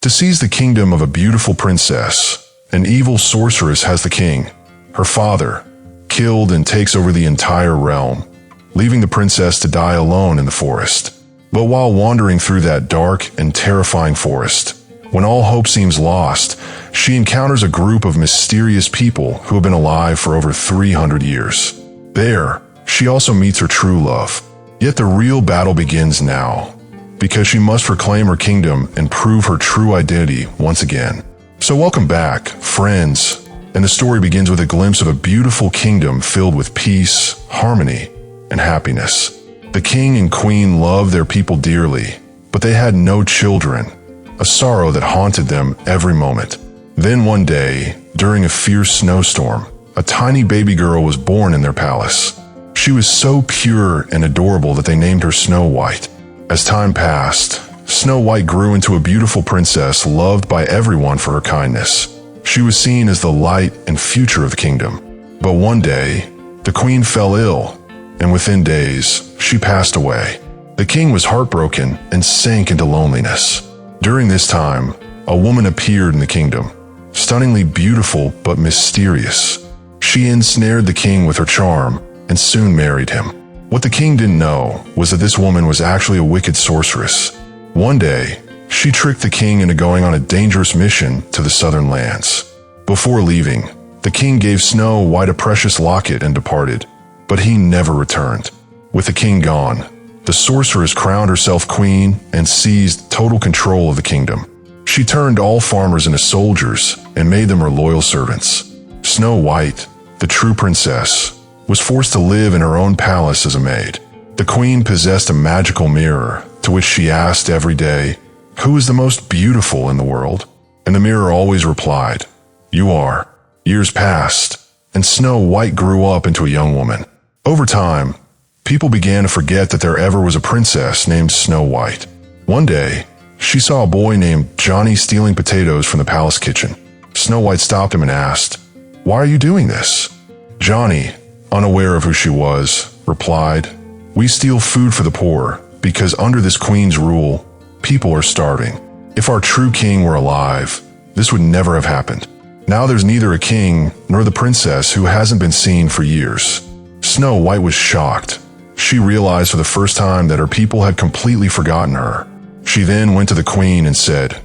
To seize the kingdom of a beautiful princess, an evil sorceress has the king, her father, killed and takes over the entire realm, leaving the princess to die alone in the forest. But while wandering through that dark and terrifying forest, when all hope seems lost, she encounters a group of mysterious people who have been alive for over 300 years. There, she also meets her true love. Yet the real battle begins now, because she must reclaim her kingdom and prove her true identity once again. So welcome back, friends, and the story begins with a glimpse of a beautiful kingdom filled with peace, harmony, and happiness. The king and queen loved their people dearly, but they had no children, a sorrow that haunted them every moment. Then one day, during a fierce snowstorm, a tiny baby girl was born in their palace. She was so pure and adorable that they named her Snow White. As time passed, Snow White grew into a beautiful princess loved by everyone for her kindness. She was seen as the light and future of the kingdom. But one day, the queen fell ill, and within days, she passed away. The king was heartbroken and sank into loneliness. During this time, a woman appeared in the kingdom, stunningly beautiful but mysterious. She ensnared the king with her charm and soon married him. What the king didn't know was that this woman was actually a wicked sorceress. One day, she tricked the king into going on a dangerous mission to the southern lands. Before leaving, the king gave Snow White a precious locket and departed, but he never returned. With the king gone, the sorceress crowned herself queen and seized total control of the kingdom. She turned all farmers into soldiers and made them her loyal servants. Snow White, the true princess, was forced to live in her own palace as a maid. The queen possessed a magical mirror to which she asked every day, "Who is the most beautiful in the world?" And the mirror always replied, "You are." Years passed, and Snow White grew up into a young woman. Over time, people began to forget that there ever was a princess named Snow White. One day, she saw a boy named Johnny stealing potatoes from the palace kitchen. Snow White stopped him and asked, "Why are you doing this?" Johnny, unaware of who she was, replied, "We steal food for the poor because under this queen's rule, people are starving. If our true king were alive, this would never have happened. Now there's neither a king nor the princess who hasn't been seen for years." Snow White was shocked. She realized for the first time that her people had completely forgotten her. She then went to the queen and said,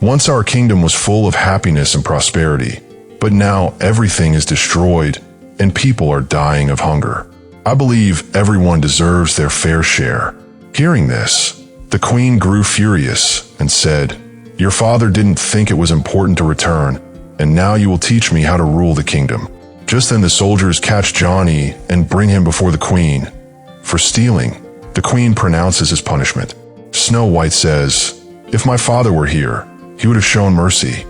"Once our kingdom was full of happiness and prosperity, but now everything is destroyed and people are dying of hunger. I believe everyone deserves their fair share." Hearing this, the queen grew furious and said, "Your father didn't think it was important to return, and now you will teach me how to rule the kingdom." Just then the soldiers catch Johnny and bring him before the queen. For stealing, the queen pronounces his punishment. Snow White says, "If my father were here, he would have shown mercy."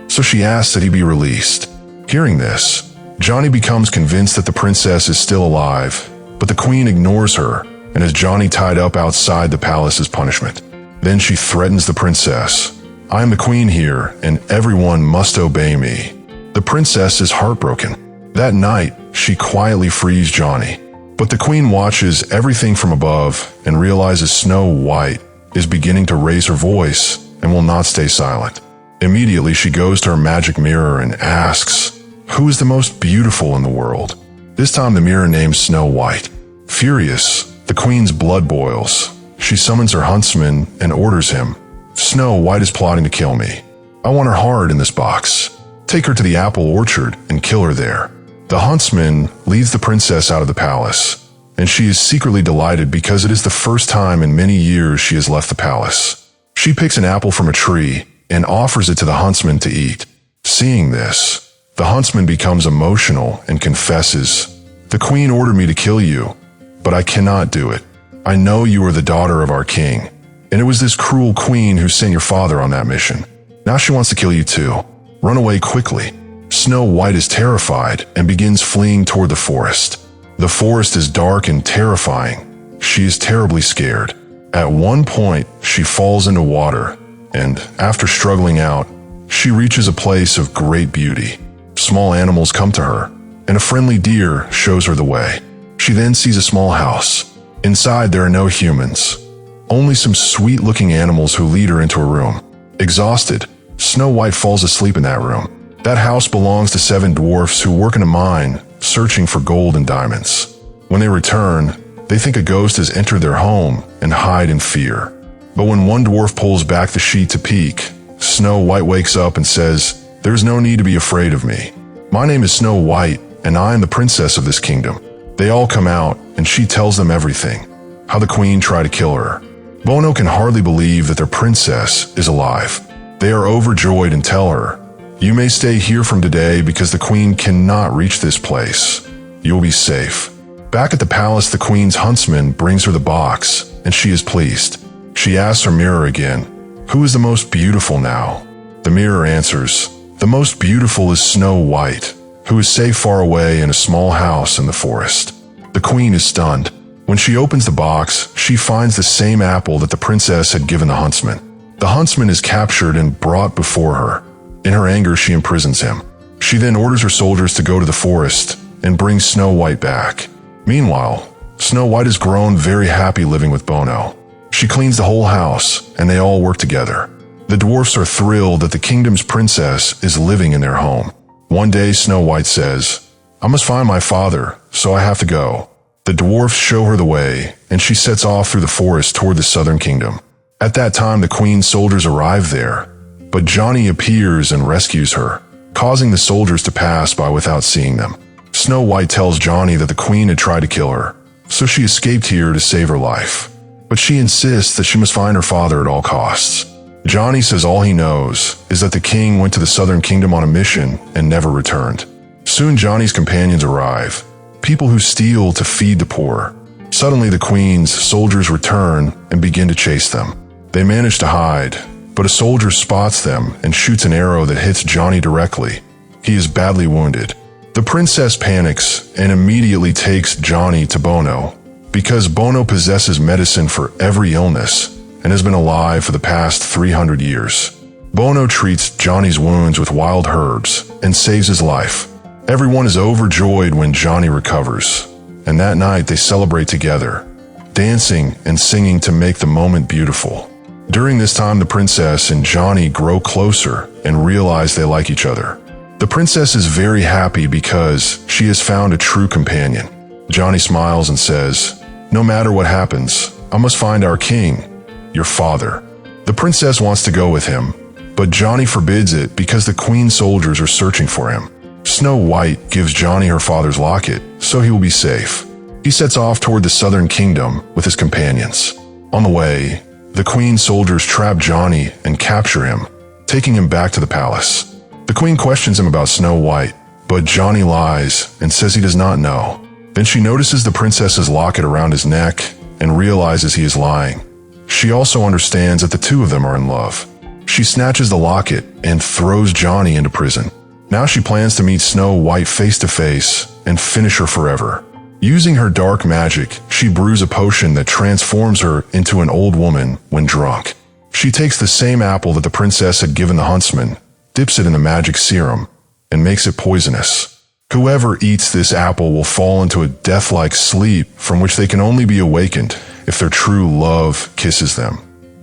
So she asks that he be released. Hearing this, Johnny becomes convinced that the princess is still alive, but the queen ignores her and has Johnny tied up outside the palace as punishment. Then she threatens the princess, "I am the queen here, and everyone must obey me." The princess is heartbroken. That night, she quietly frees Johnny. But the queen watches everything from above and realizes Snow White is beginning to raise her voice and will not stay silent. Immediately, she goes to her magic mirror and asks, "Who is the most beautiful in the world?" This time the mirror names Snow White. Furious, the queen's blood boils. She summons her huntsman and orders him, "Snow White is plotting to kill me. I want her hard in this box. Take her to the apple orchard and kill her there." The huntsman leads the princess out of the palace, and she is secretly delighted because it is the first time in many years she has left the palace. She picks an apple from a tree and offers it to the huntsman to eat. Seeing this, the huntsman becomes emotional and confesses, "The queen ordered me to kill you, but I cannot do it. I know you are the daughter of our king, and it was this cruel queen who sent your father on that mission. Now she wants to kill you too. Run away quickly." Snow White is terrified and begins fleeing toward the forest. The forest is dark and terrifying. She is terribly scared. At one point, she falls into water, and after struggling out, she reaches a place of great beauty. Small animals come to her, and a friendly deer shows her the way. She then sees a small house. Inside, there are no humans, only some sweet-looking animals who lead her into a room. Exhausted, Snow White falls asleep in that room. That house belongs to 7 dwarfs who work in a mine, searching for gold and diamonds. When they return, they think a ghost has entered their home and hide in fear. But when one dwarf pulls back the sheet to peek, Snow White wakes up and says, "There's no need to be afraid of me. My name is Snow White, and I am the princess of this kingdom." They all come out, and she tells them everything, how the queen tried to kill her. Bono can hardly believe that their princess is alive. They are overjoyed and tell her, "You may stay here from today because the queen cannot reach this place. You will be safe." Back at the palace, the queen's huntsman brings her the box, and she is pleased. She asks her mirror again, "Who is the most beautiful now?" The mirror answers, "The most beautiful is Snow White, who is safe far away in a small house in the forest." The queen is stunned. When she opens the box, she finds the same apple that the princess had given the huntsman. The huntsman is captured and brought before her. In her anger, she imprisons him. She then orders her soldiers to go to the forest and bring Snow White back. Meanwhile, Snow White has grown very happy living with Bono. She cleans the whole house, and they all work together. The dwarfs are thrilled that the kingdom's princess is living in their home. One day, Snow White says, "I must find my father, so I have to go." The dwarfs show her the way, and she sets off through the forest toward the southern kingdom. At that time, the queen's soldiers arrive there, but Johnny appears and rescues her, causing the soldiers to pass by without seeing them. Snow White tells Johnny that the queen had tried to kill her, so she escaped here to save her life. But she insists that she must find her father at all costs. Johnny says all he knows is that the king went to the southern kingdom on a mission and never returned. Soon Johnny's companions arrive, people who steal to feed the poor. Suddenly the queen's soldiers return and begin to chase them. They manage to hide, but a soldier spots them and shoots an arrow that hits Johnny directly. He is badly wounded. The princess panics and immediately takes Johnny to Bono, because Bono possesses medicine for every illness and has been alive for the past 300 years. Bono treats Johnny's wounds with wild herbs and saves his life. Everyone is overjoyed when Johnny recovers, and that night they celebrate together, dancing and singing to make the moment beautiful. During this time, the princess and Johnny grow closer and realize they like each other. The princess is very happy because she has found a true companion. Johnny smiles and says, "No matter what happens, I must find our king, your father." The princess wants to go with him, but Johnny forbids it because the queen's soldiers are searching for him. Snow White gives Johnny her father's locket, so he will be safe. He sets off toward the southern kingdom with his companions. On the way, the queen's soldiers trap Johnny and capture him, taking him back to the palace. The queen questions him about Snow White, but Johnny lies and says he does not know. Then she notices the princess's locket around his neck and realizes he is lying. She also understands that the two of them are in love. She snatches the locket and throws Johnny into prison. Now she plans to meet Snow White face to face and finish her forever. Using her dark magic, she brews a potion that transforms her into an old woman when drunk. She takes the same apple that the princess had given the huntsman, dips it in the magic serum, and makes it poisonous. Whoever eats this apple will fall into a death-like sleep from which they can only be awakened if their true love kisses them.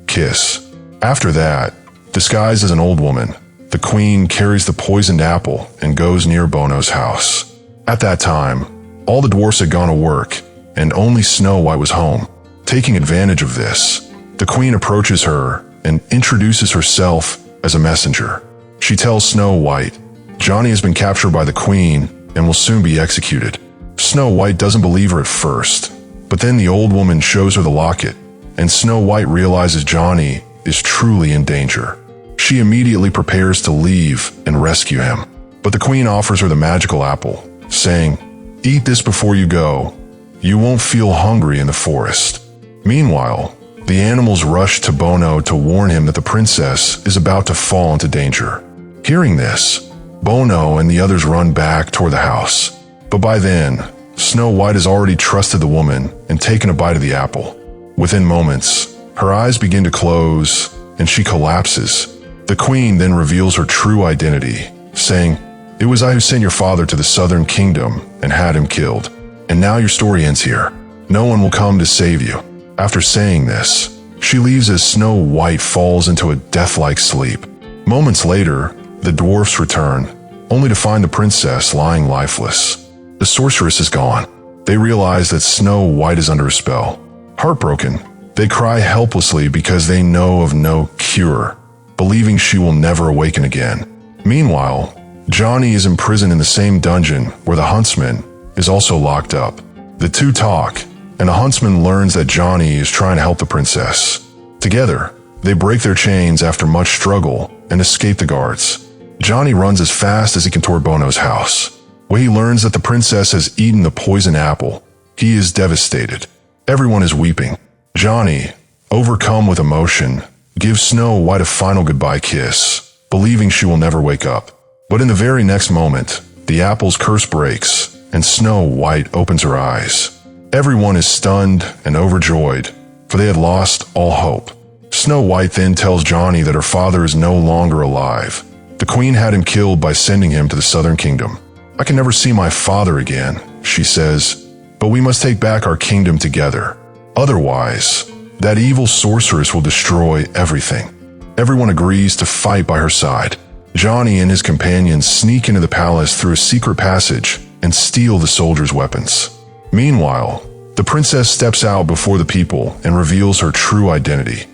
Kiss. After that, disguised as an old woman, the queen carries the poisoned apple and goes near Bono's house. At that time, all the dwarfs had gone to work, and only Snow White was home. Taking advantage of this, the queen approaches her and introduces herself as a messenger. She tells Snow White, Johnny has been captured by the queen and will soon be executed. Snow White doesn't believe her at first, but then the old woman shows her the locket, and Snow White realizes Johnny is truly in danger. She immediately prepares to leave and rescue him, but the queen offers her the magical apple, saying, "Eat this before you go. You won't feel hungry in the forest." Meanwhile, the animals rush to Bono to warn him that the princess is about to fall into danger. Hearing this, Bono and the others run back toward the house. But by then, Snow White has already trusted the woman and taken a bite of the apple. Within moments, her eyes begin to close and she collapses. The queen then reveals her true identity, saying, "It was I who sent your father to the southern kingdom and had him killed. And now your story ends here. No one will come to save you." After saying this, She leaves as Snow White falls into a death-like sleep. Moments later, the dwarfs return, only to find the princess lying lifeless. The sorceress is gone. They realize that Snow White is under a spell. Heartbroken, they cry helplessly because they know of no cure, believing she will never awaken again. Meanwhile, Johnny is imprisoned in the same dungeon where the huntsman is also locked up. The two talk, and the huntsman learns that Johnny is trying to help the princess. Together, they break their chains after much struggle and escape the guards. Johnny runs as fast as he can toward Bono's house, where he learns that the princess has eaten the poison apple. He is devastated. Everyone is weeping. Johnny, overcome with emotion, gives Snow White a final goodbye kiss, believing she will never wake up. But in the very next moment, the apple's curse breaks, and Snow White opens her eyes. Everyone is stunned and overjoyed, for they had lost all hope. Snow White then tells Johnny that her father is no longer alive. The queen had him killed by sending him to the southern kingdom. "I can never see my father again," she says, "but we must take back our kingdom together. Otherwise, that evil sorceress will destroy everything." Everyone agrees to fight by her side. Johnny and his companions sneak into the palace through a secret passage and steal the soldiers' weapons. Meanwhile, the princess steps out before the people and reveals her true identity,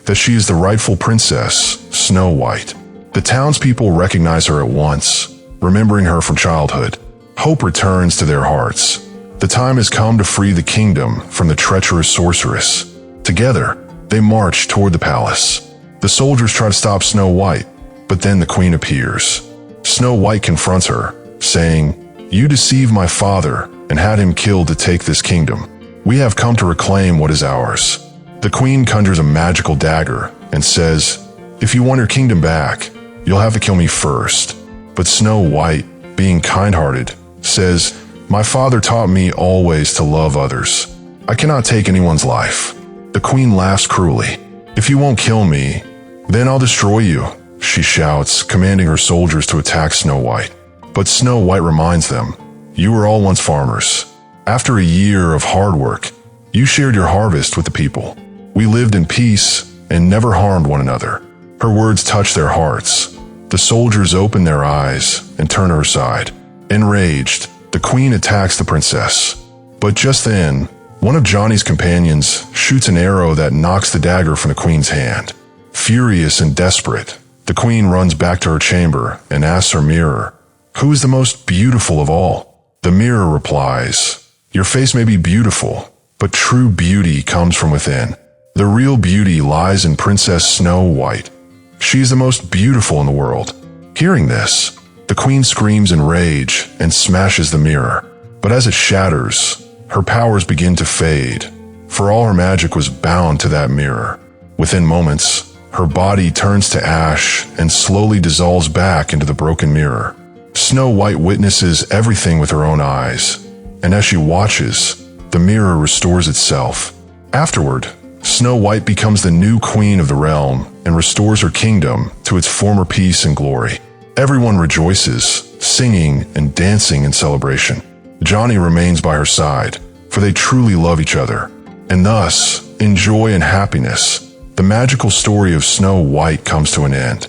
that she is the rightful princess, Snow White. The townspeople recognize her at once, remembering her from childhood. Hope returns to their hearts. The time has come to free the kingdom from the treacherous sorceress. Together, they march toward the palace. The soldiers try to stop Snow White, but then the queen appears. Snow White confronts her, saying, "You deceived my father and had him killed to take this kingdom. We have come to reclaim what is ours." The queen conjures a magical dagger and says, "If you want your kingdom back, you'll have to kill me first." But Snow White, being kind-hearted, says, "My father taught me always to love others. I cannot take anyone's life." The queen laughs cruelly. "If you won't kill me, then I'll destroy you," she shouts, commanding her soldiers to attack Snow White. But Snow White reminds them, "You were all once farmers. After a year of hard work, you shared your harvest with the people. We lived in peace and never harmed one another." Her words touch their hearts. The soldiers open their eyes and turn to her side. Enraged, the queen attacks the princess. But just then, one of Johnny's companions shoots an arrow that knocks the dagger from the queen's hand. Furious and desperate, the queen runs back to her chamber and asks her mirror, "Who is the most beautiful of all?" The mirror replies, "Your face may be beautiful, but true beauty comes from within. The real beauty lies in Princess Snow White. She is the most beautiful in the world." Hearing this, the queen screams in rage and smashes the mirror. But as it shatters, her powers begin to fade, for all her magic was bound to that mirror. Within moments, her body turns to ash and slowly dissolves back into the broken mirror. Snow White witnesses everything with her own eyes, and as she watches, the mirror restores itself. Afterward, Snow White becomes the new queen of the realm and restores her kingdom to its former peace and glory. Everyone rejoices, singing and dancing in celebration. Johnny remains by her side, for they truly love each other. And thus, in joy and happiness, the magical story of Snow White comes to an end.